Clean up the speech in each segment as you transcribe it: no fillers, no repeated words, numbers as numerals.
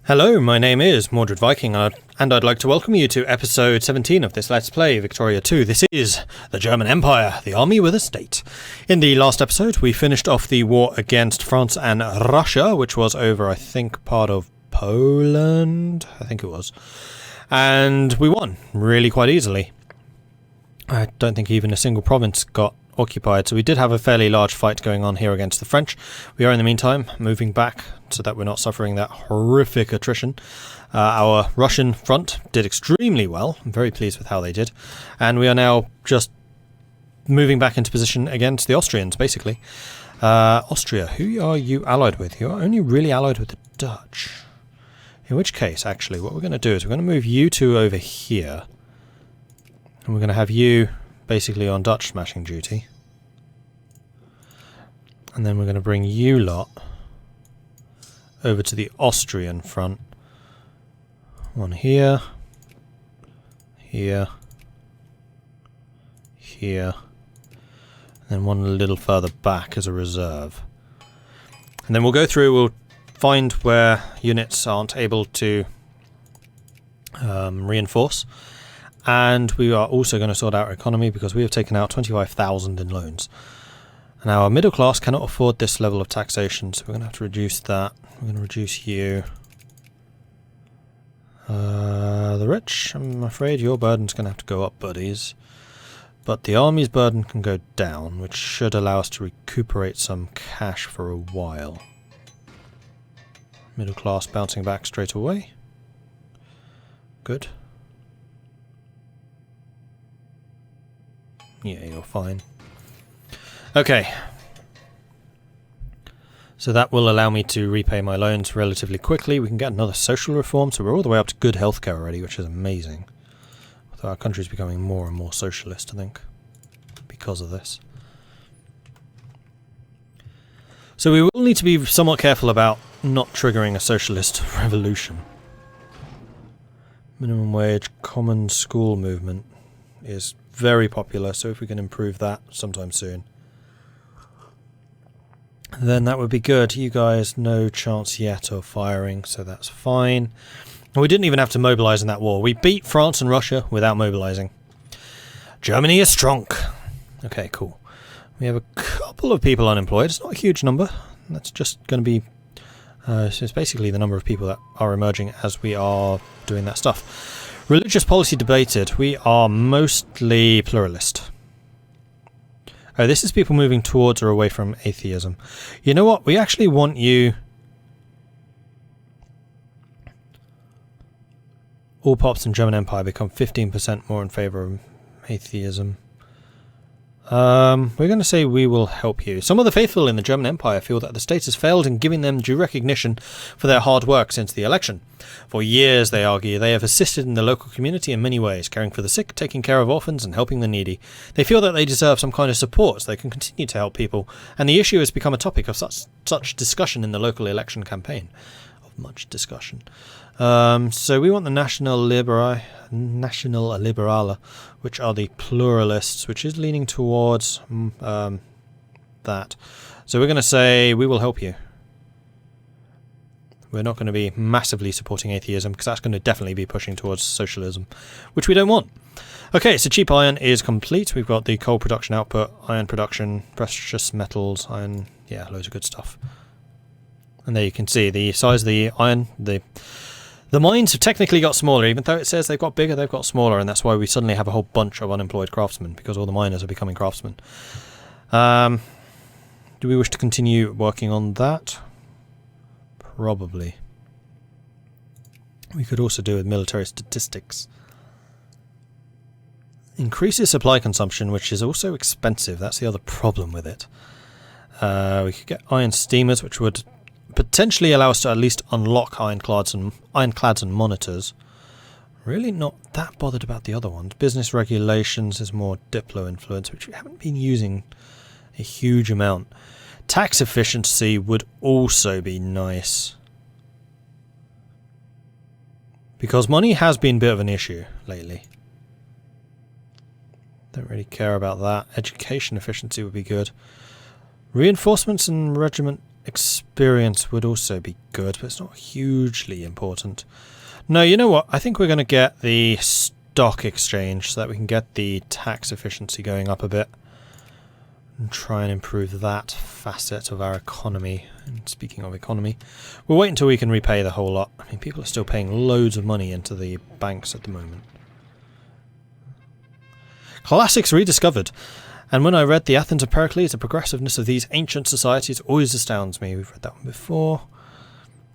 Hello, my name is Mordred Viking, and I'd like to welcome you to episode 17 of this Let's Play Victoria 2. This is the German Empire, the army with a state. In the last episode, we finished off the war against France and Russia, which was over, I think, part of Poland? I think it was. And we won, really quite easily. I don't think even a single province got occupied, so we did have a fairly large fight going on here against the French. We are in the meantime moving back so that we're not suffering that horrific attrition. Our Russian front did extremely well. I'm very pleased with how they did, and we are now just moving back into position against the Austrians, basically. Austria, who are you allied with? You are only really allied with the Dutch. In which case, actually, what we're going to do is we're going to move you two over here, and we're going to have you basically on Dutch smashing duty. And then we're going to bring you lot over to the Austrian front. One here, here, here, and then one a little further back as a reserve. And then we'll go through, we'll find where units aren't able to reinforce. And we are also going to sort out our economy because we have taken out 25,000 in loans. And our middle class cannot afford this level of taxation, so we're going to have to reduce that. We're going to reduce you. The rich, I'm afraid your burden's going to have to go up, buddies. But the army's burden can go down, which should allow us to recuperate some cash for a while. Middle class bouncing back straight away. Good. Yeah, you're fine. Okay. So that will allow me to repay my loans relatively quickly. We can get another social reform, so we're all the way up to good healthcare already, which is amazing. Although our country's becoming more and more socialist, I think, because of this. So we will need to be somewhat careful about not triggering a socialist revolution. Minimum wage, common school movement is very popular, so if we can improve that sometime soon, then that would be good. You guys, no chance yet of firing, so that's fine. And we didn't even have to mobilise in that war. We beat France and Russia without mobilising. Germany is strong. Okay, cool. We have a couple of people unemployed. It's not a huge number. That's just going to be... so it's basically the number of people that are emerging as we are doing that stuff. Religious policy debated. We are mostly pluralist. Oh, this is people moving towards or away from atheism. You know what? We actually want you... All pops in German Empire become 15% more in favour of atheism. We're going to say we will help you. Some of the faithful in the German Empire feel that the state has failed in giving them due recognition for their hard work since the election. For years, they argue, they have assisted in the local community in many ways, caring for the sick, taking care of orphans, and helping the needy. They feel that they deserve some kind of support so they can continue to help people, and the issue has become a topic of such discussion in the local election campaign. Of much discussion. So we want the National Liberale, which are the pluralists, which is leaning towards that. So we're going to say we will help you. We're not going to be massively supporting atheism because that's going to definitely be pushing towards socialism, which we don't want. Okay, so cheap iron is complete. We've got the coal production output, iron production, precious metals, iron, yeah, loads of good stuff. And there you can see the size of the iron, the mines have technically got smaller, even though it says they've got bigger, they've got smaller, and that's why we suddenly have a whole bunch of unemployed craftsmen, because all the miners are becoming craftsmen. Do we wish to continue working on that? Probably. We could also do with military statistics. Increases supply consumption, which is also expensive. That's the other problem with it. We could get iron steamers, which would potentially allow us to at least unlock ironclads and monitors. Really not that bothered about the other ones. Business regulations is more Diplo influence, which we haven't been using a huge amount. Tax efficiency would also be nice, because money has been a bit of an issue lately. Don't really care about that. Education efficiency would be good. Reinforcements and regiment Experience would also be good, but it's not hugely important. No, you know what? I think we're going to get the stock exchange so that we can get the tax efficiency going up a bit. And try and improve that facet of our economy. And speaking of economy, we'll wait until we can repay the whole lot. I mean, people are still paying loads of money into the banks at the moment. Classics rediscovered. And when I read the Athens of Pericles, the progressiveness of these ancient societies always astounds me. We've read that one before.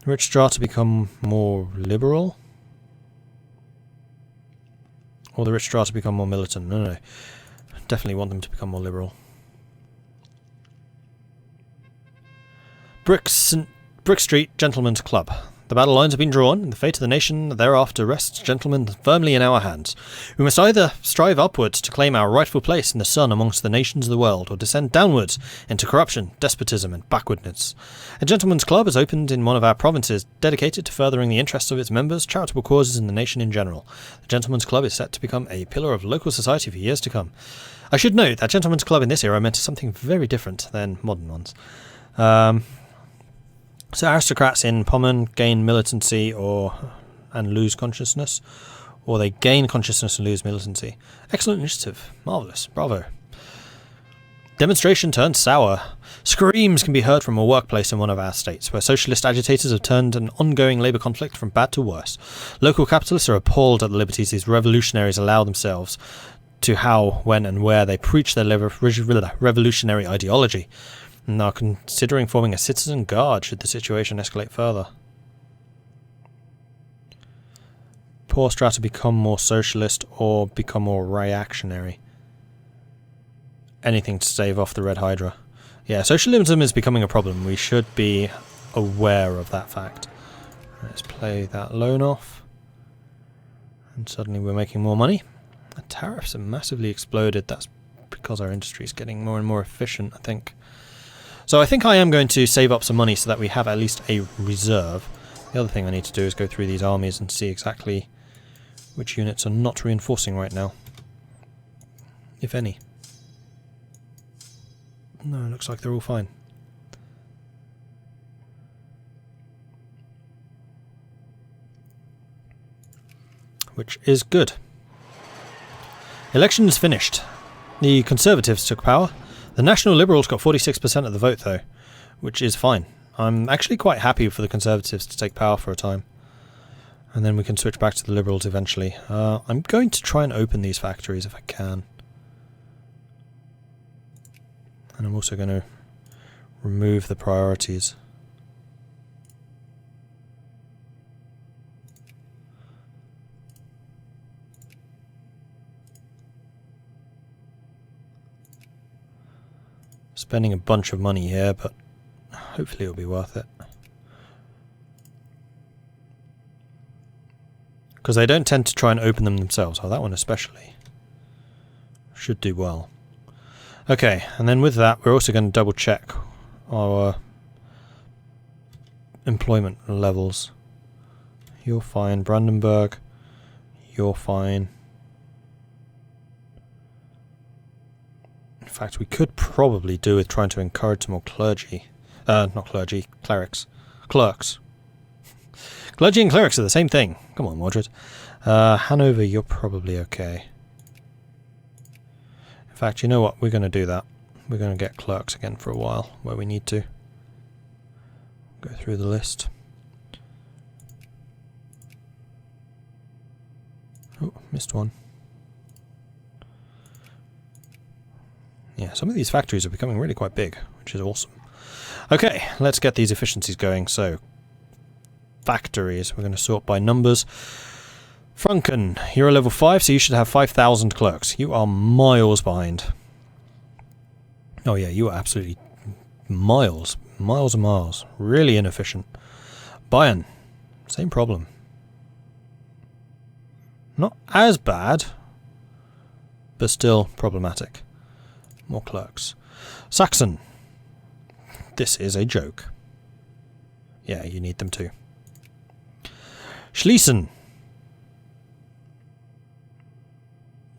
The rich strata become more liberal? Or the rich strata become more militant? No. Definitely want them to become more liberal. Brick Street Gentlemen's Club. The battle lines have been drawn, and the fate of the nation thereafter rests, gentlemen, firmly in our hands. We must either strive upwards to claim our rightful place in the sun amongst the nations of the world, or descend downwards into corruption, despotism, and backwardness. A gentleman's club is opened in one of our provinces, dedicated to furthering the interests of its members, charitable causes, and the nation in general. The gentleman's club is set to become a pillar of local society for years to come. I should note that gentleman's club in this era meant something very different than modern ones. So aristocrats in Pommern gain militancy and lose consciousness, or they gain consciousness and lose militancy. Excellent initiative. Marvellous. Bravo. Demonstration turned sour. Screams can be heard from a workplace in one of our states, where socialist agitators have turned an ongoing labour conflict from bad to worse. Local capitalists are appalled at the liberties these revolutionaries allow themselves to how, when and where they preach their revolutionary ideology, and are considering forming a citizen guard should the situation escalate further. Poor strata become more socialist or become more reactionary. Anything to stave off the Red Hydra. Yeah, socialism is becoming a problem. We should be aware of that fact. Let's play that loan off. And suddenly we're making more money. The tariffs have massively exploded. That's because our industry is getting more and more efficient, I think. So I think I am going to save up some money so that we have at least a reserve. The other thing I need to do is go through these armies and see exactly which units are not reinforcing right now. If any. No, it looks like they're all fine. Which is good. Election is finished. The Conservatives took power. The National Liberals got 46% of the vote, though, which is fine. I'm actually quite happy for the Conservatives to take power for a time. And then we can switch back to the Liberals eventually. I'm going to try and open these factories if I can. And I'm also going to remove the priorities. Spending a bunch of money here, but hopefully it'll be worth it. Because they don't tend to try and open them themselves. Oh, that one especially. Should do well. Okay, and then with that, we're also going to double check our employment levels. You're fine. Brandenburg, you're fine. In fact, we could probably do with trying to encourage some more clergy. Not clergy, clerics. Clerks. Clergy and clerics are the same thing. Come on, Mordred. Hanover, you're probably okay. In fact, you know what? We're going to do that. We're going to get clerks again for a while, where we need to. Go through the list. Oh, missed one. Yeah, some of these factories are becoming really quite big, which is awesome. Okay, let's get these efficiencies going. So, factories. We're going to sort by numbers. Franken, you're a level 5, so you should have 5,000 clerks. You are miles behind. Oh yeah, you are absolutely miles and miles. Really inefficient. Bayern, same problem. Not as bad, but still problematic. More clerks. Saxon, this is a joke. Yeah, you need them too. Schließen,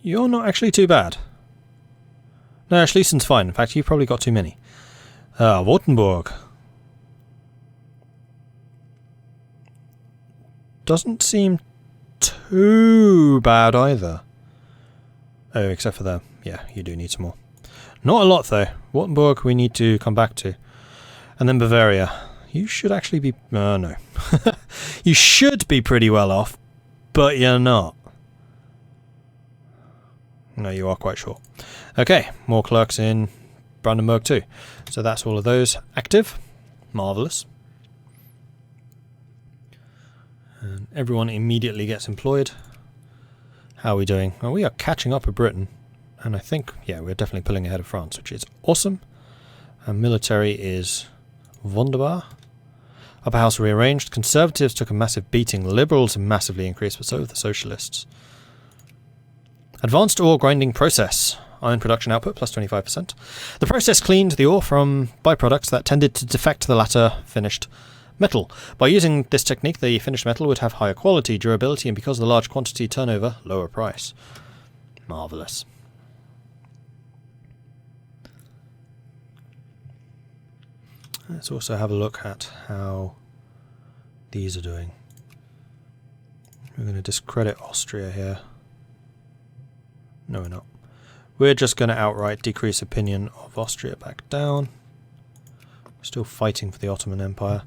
you're not actually too bad. No, Schließen's fine. In fact, you've probably got too many. Württemberg. doesn't seem too bad either. Oh, except for the... yeah, you do need some more. Not a lot, though. Wartenburg we need to come back to. And then Bavaria. You should actually be... no. You should be pretty well off, but you're not. No, you are quite sure. Okay, more clerks in Brandenburg too. So that's all of those active. Marvellous. And everyone immediately gets employed. How are we doing? Well, we are catching up with Britain. And I think, yeah, we're definitely pulling ahead of France, which is awesome. And military is wunderbar. Upper House rearranged. Conservatives took a massive beating. Liberals massively increased, but so have the Socialists. Advanced ore grinding process. Iron production output plus 25%. The process cleaned the ore from byproducts that tended to defect the latter finished metal. By using this technique, the finished metal would have higher quality, durability, and because of the large quantity turnover, lower price. Marvellous. Let's also have a look at how these are doing. We're going to discredit Austria here. No, we're not. We're just going to outright decrease opinion of Austria back down. We're still fighting for the Ottoman Empire.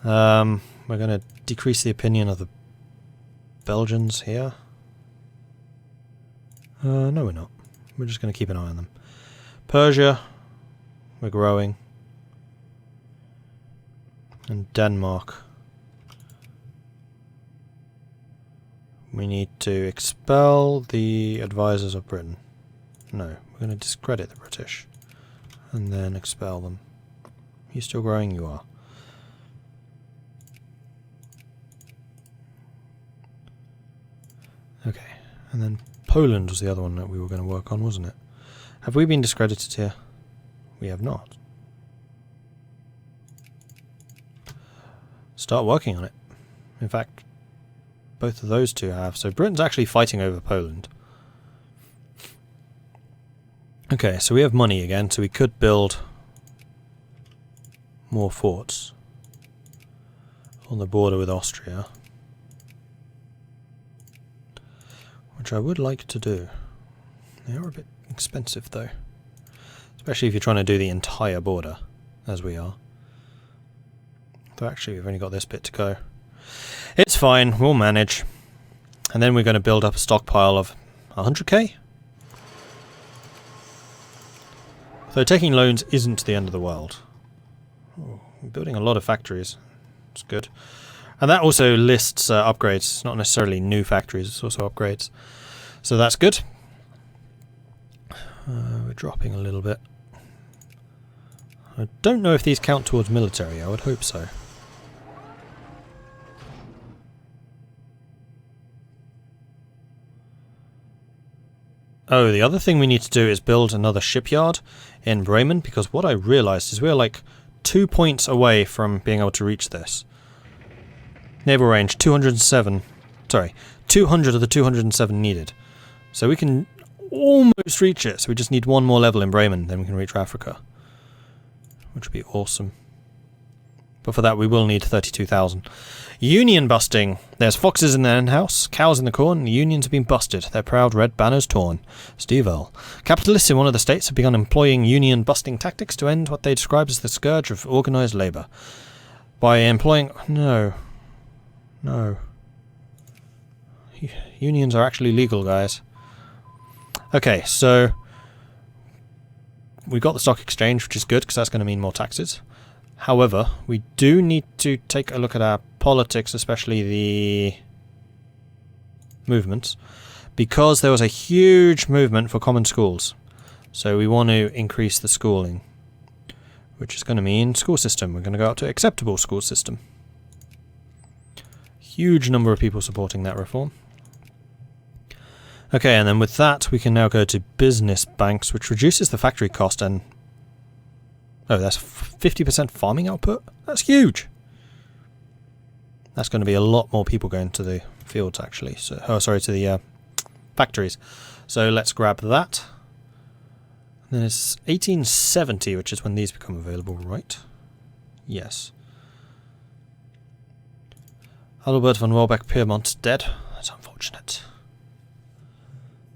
We're going to decrease the opinion of the Belgians here. No, we're not. We're just going to keep an eye on them. Persia, we're growing. And Denmark. We need to expel the advisors of Britain. No, we're going to discredit the British. And then expel them. You still growing? You are. Okay, and then Poland was the other one that we were going to work on, wasn't it? Have we been discredited here? We have not. Start working on it. In fact, both of those two have. So Britain's actually fighting over Poland. Okay, so we have money again, so we could build more forts on the border with Austria. Which I would like to do. They are a bit expensive though. Especially if you're trying to do the entire border, as we are. Though actually we've only got this bit to go. It's fine, we'll manage. And then we're going to build up a stockpile of 100k? Though taking loans isn't the end of the world. Oh, we're building a lot of factories. It's good. And that also lists upgrades. It's not necessarily new factories, it's also upgrades. So that's good. We're dropping a little bit. I don't know if these count towards military. I would hope so. Oh, the other thing we need to do is build another shipyard in Bremen, because what I realised is we're like 2 points away from being able to reach this. Naval range, 207. Sorry, 200 of the 207 needed. So we can almost reach it, so we just need one more level in Bremen, then we can reach Africa. Which would be awesome. But for that we will need 32,000. Union busting. There's foxes in the hen house, cows in the corn, the unions have been busted, their proud red banners torn. Steve Earle. Capitalists in one of the states have begun employing union busting tactics to end what they describe as the scourge of organised labour. By employing... No. Unions are actually legal, guys. Okay, so... we've got the stock exchange, which is good, because that's going to mean more taxes. However, we do need to take a look at our politics, especially the movements, because there was a huge movement for common schools. So we want to increase the schooling, which is going to mean school system. We're going to go up to acceptable school system. Huge number of people supporting that reform. Okay, and then with that, we can now go to business banks, which reduces the factory cost and... oh, that's 50% farming output? That's huge! That's going to be a lot more people going to the fields, actually. So, oh, sorry, to the factories. So let's grab that. And then it's 1870, which is when these become available, right? Yes. Adalbert von Warbeck-Pyrmont dead. That's unfortunate.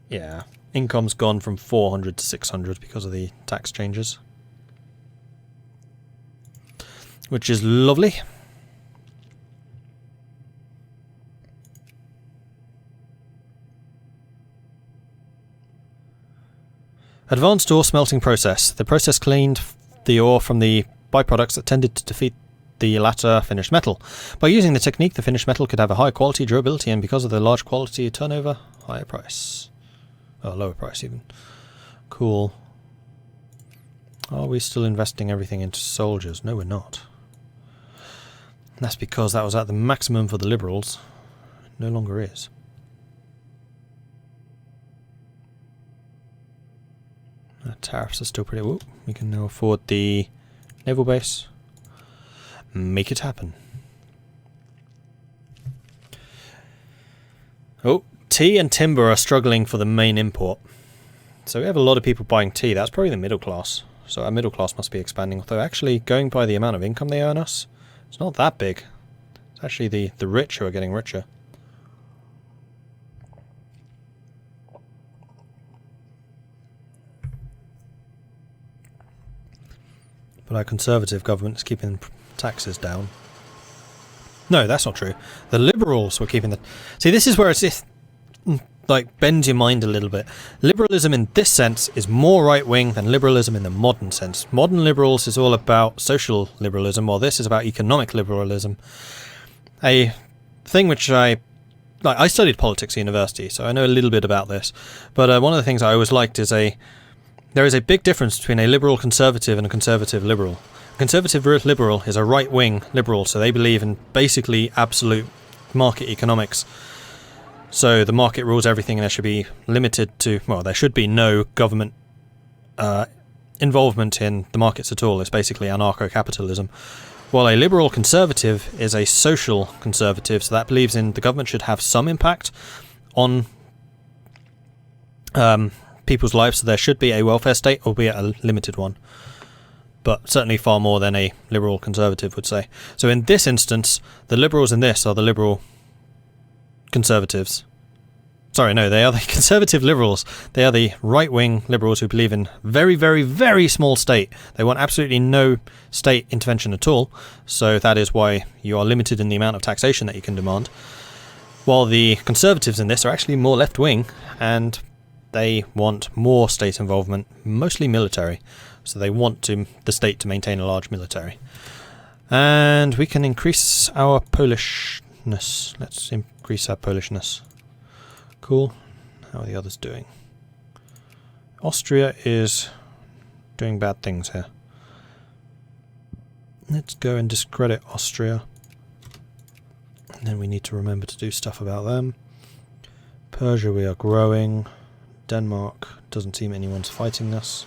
Yeah, income's gone from 400 to 600 because of the tax changes. Which is lovely. Advanced ore smelting process. The process cleaned the ore from the byproducts that tended to defeat the latter finished metal. By using the technique, the finished metal could have a high quality, durability, and because of the large quality turnover, higher price. Oh, lower price even. Cool. Are we still investing everything into soldiers? No, we're not. That's because that was at the maximum for the Liberals. No longer is. Tariffs are still pretty... Whoop. We can now afford the naval base. Make it happen. Oh, tea and timber are struggling for the main import. So we have a lot of people buying tea. That's probably the middle class. So our middle class must be expanding. Although actually, going by the amount of income they earn us, it's not that big. It's actually the rich who are getting richer. But our Conservative government is keeping taxes down. No, that's not true. The Liberals were keeping the... See, this is where it's like bends your mind a little bit. Liberalism in this sense is more right-wing than liberalism in the modern sense. Modern liberals is all about social liberalism, while this is about economic liberalism. A thing which I studied politics at university, so I know a little bit about this. But one of the things I always liked is there is a big difference between a liberal conservative and a conservative liberal. A conservative liberal is a right-wing liberal, so they believe in basically absolute market economics. So the market rules everything, and there should be limited to... Well, there should be no government involvement in the markets at all. It's basically anarcho-capitalism. While a liberal conservative is a social conservative, so that believes in the government should have some impact on people's lives, so there should be a welfare state, albeit a limited one. But certainly far more than a liberal conservative would say. So in this instance, the liberals in this are the liberal conservatives. Sorry, no, they are the conservative liberals. They are the right-wing liberals who believe in very, very, very small state. They want absolutely no state intervention at all. So that is why you are limited in the amount of taxation that you can demand. While the conservatives in this are actually more left-wing, and they want more state involvement, mostly military. So they want the state to maintain a large military. And we can increase our Polishness. Let's increase our Polishness. Cool. How are the others doing? Austria is doing bad things here. Let's go and discredit Austria. And then we need to remember to do stuff about them. Persia, we are growing. Denmark, doesn't seem anyone's fighting us.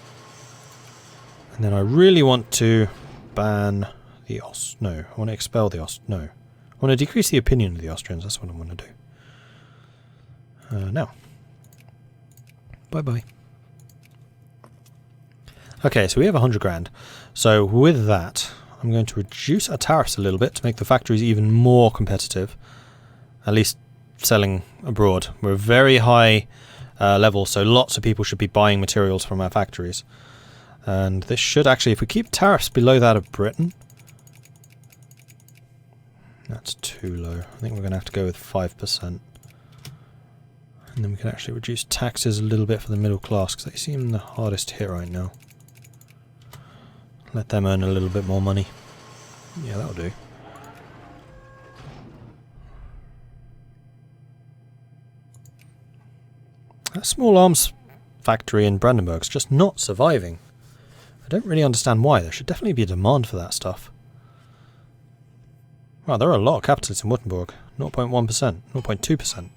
And then I really want to ban the No, I want to expel the No. I want to decrease the opinion of the Austrians. That's what I want to do. Now. Bye-bye. Okay, so we have 100 grand. So with that, I'm going to reduce our tariffs a little bit to make the factories even more competitive. At least selling abroad. We're very high level, so lots of people should be buying materials from our factories. And this should actually, if we keep tariffs below that of Britain... That's too low. I think we're going to have to go with 5%. And then we can actually reduce taxes a little bit for the middle class, because they seem the hardest to hit right now. Let them earn a little bit more money. Yeah, that'll do. That small arms factory in Brandenburg's just not surviving. I don't really understand why. There should definitely be a demand for that stuff. Wow, there are a lot of capitalists in Württemberg. 0.1%, 0.2%.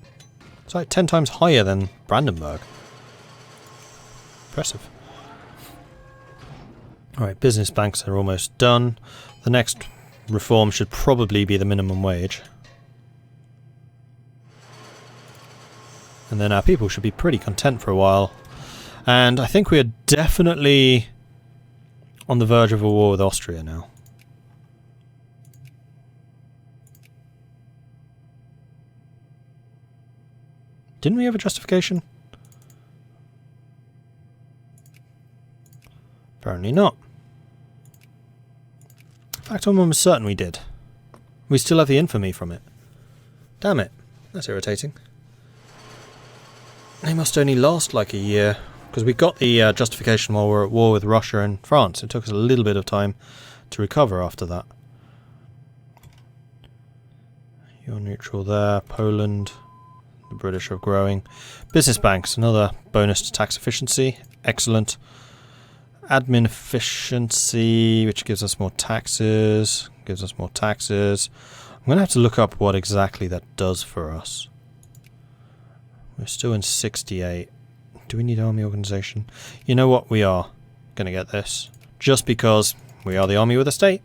It's like 10 times higher than Brandenburg. Impressive. Alright, business banks are almost done. The next reform should probably be the minimum wage. And then our people should be pretty content for a while. And I think we are definitely on the verge of a war with Austria now. Didn't we have a justification? Apparently not. In fact, I'm almost certain we did. We still have the infamy from it. Damn it. That's irritating. They must only last like a year. Because we got the justification while we were at war with Russia and France. It took us a little bit of time to recover after that. You're neutral there. Poland. The British are growing. Business banks. Another bonus to tax efficiency. Excellent. Admin efficiency, which gives us more taxes. Gives us more taxes. I'm going to have to look up what exactly that does for us. We're still in 68. Do we need army organisation? You know what? We are going to get this. Just because we are the army with a state.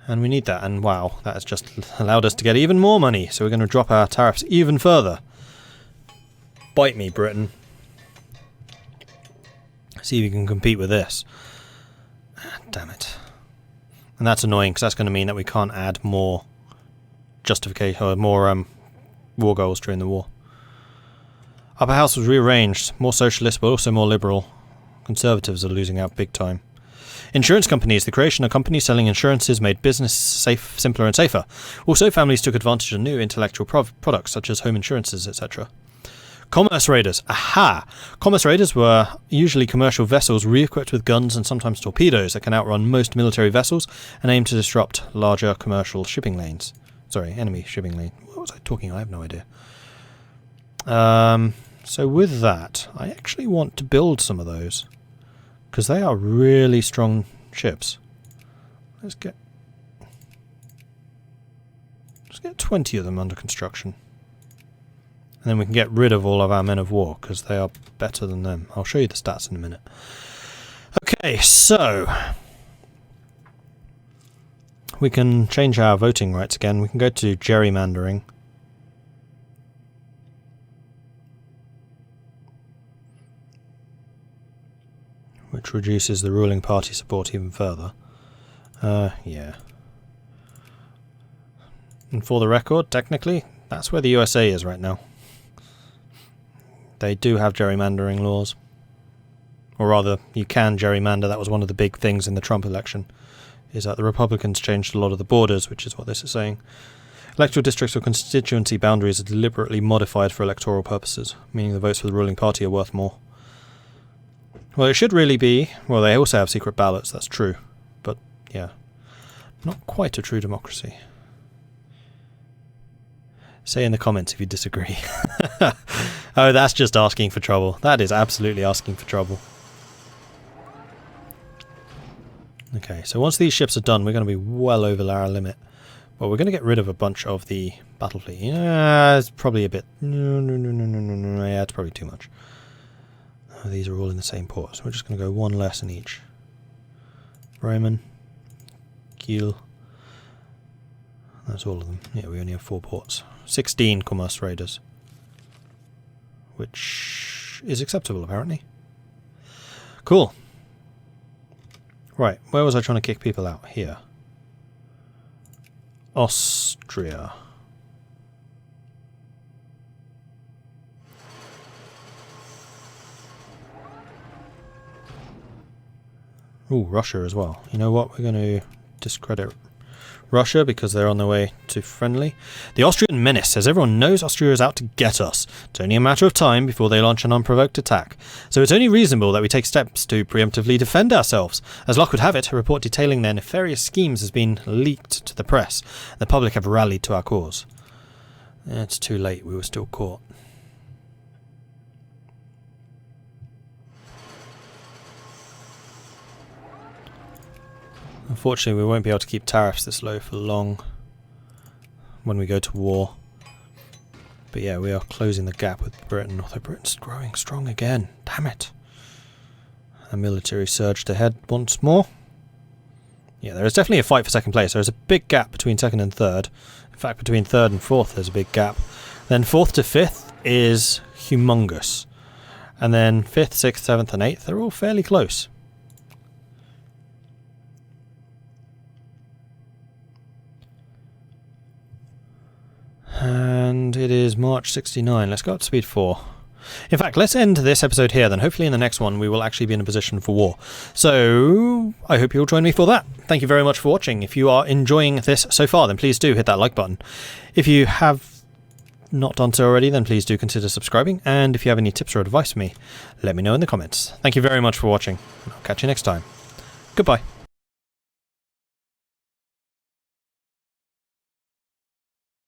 And we need that. And wow, that has just allowed us to get even more money. So we're going to drop our tariffs even further. Bite me, Britain. See if you can compete with this. Damn it. And that's annoying because that's going to mean that we can't add more justification or more war goals during the war. Upper House was rearranged. More socialist but also more liberal. Conservatives are losing out big time. Insurance companies. The creation of companies selling insurances made business simpler and safer. Also, families took advantage of new intellectual products such as home insurances, etc. Commerce raiders. Aha! Commerce raiders were usually commercial vessels re-equipped with guns and sometimes torpedoes that can outrun most military vessels and aim to disrupt larger commercial shipping lanes. Sorry, enemy shipping lane. What was I talking? I have no idea. So with that, I actually want to build some of those. Because they are really strong ships. Let's get 20 of them under construction. And then we can get rid of all of our men of war, because they are better than them. I'll show you the stats in a minute. Okay, so we can change our voting rights again. We can go to gerrymandering. Which reduces the ruling party support even further. Yeah. And for the record, technically, that's where the USA is right now. They do have gerrymandering laws. Or rather, you can gerrymander. That was one of the big things in the Trump election, is that the Republicans changed a lot of the borders, which is what this is saying. Electoral districts or constituency boundaries are deliberately modified for electoral purposes, meaning the votes for the ruling party are worth more. Well, it should really be... Well, they also have secret ballots, that's true. But, yeah. Not quite a true democracy. Say in the comments if you disagree. Oh, that's just asking for trouble. That is absolutely asking for trouble. Okay, so once these ships are done, we're going to be well over our limit. Well, we're going to get rid of a bunch of the battle fleet. Yeah, it's probably a bit... No. Yeah, it's probably too much. Oh, these are all in the same port, so we're just going to go one less in each. Bremen. Kiel. That's all of them. Yeah, we only have 4 ports. 16 commerce raiders. Which is acceptable, apparently. Cool. Right, where was I trying to kick people out? Here. Austria. Ooh, Russia as well. You know what? We're going to discredit Russia because they're on their way to friendly. The Austrian menace, as everyone knows, Austria is out to get us. It's only a matter of time before they launch an unprovoked attack. So it's only reasonable that we take steps to preemptively defend ourselves. As luck would have it, a report detailing their nefarious schemes has been leaked to the press. The public have rallied to our cause. It's too late, we were still caught. Unfortunately, we won't be able to keep tariffs this low for long when we go to war. But yeah, we are closing the gap with Britain, although Britain's growing strong again. Damn it. A military surged ahead once more. Yeah, there is definitely a fight for second place. There is a big gap between second and third. In fact, between third and fourth there's a big gap. Then fourth to fifth is humongous. And then fifth, sixth, seventh and eighth, they're all fairly close. and it is March 69. Let's go up to speed 4. In fact, let's end this episode here, then hopefully in the next one we will actually be in a position for war. So, I hope you'll join me for that. Thank you very much for watching. If you are enjoying this so far, then please do hit that like button. If you have not done so already, then please do consider subscribing, and if you have any tips or advice for me, let me know in the comments. Thank you very much for watching, and I'll catch you next time. Goodbye.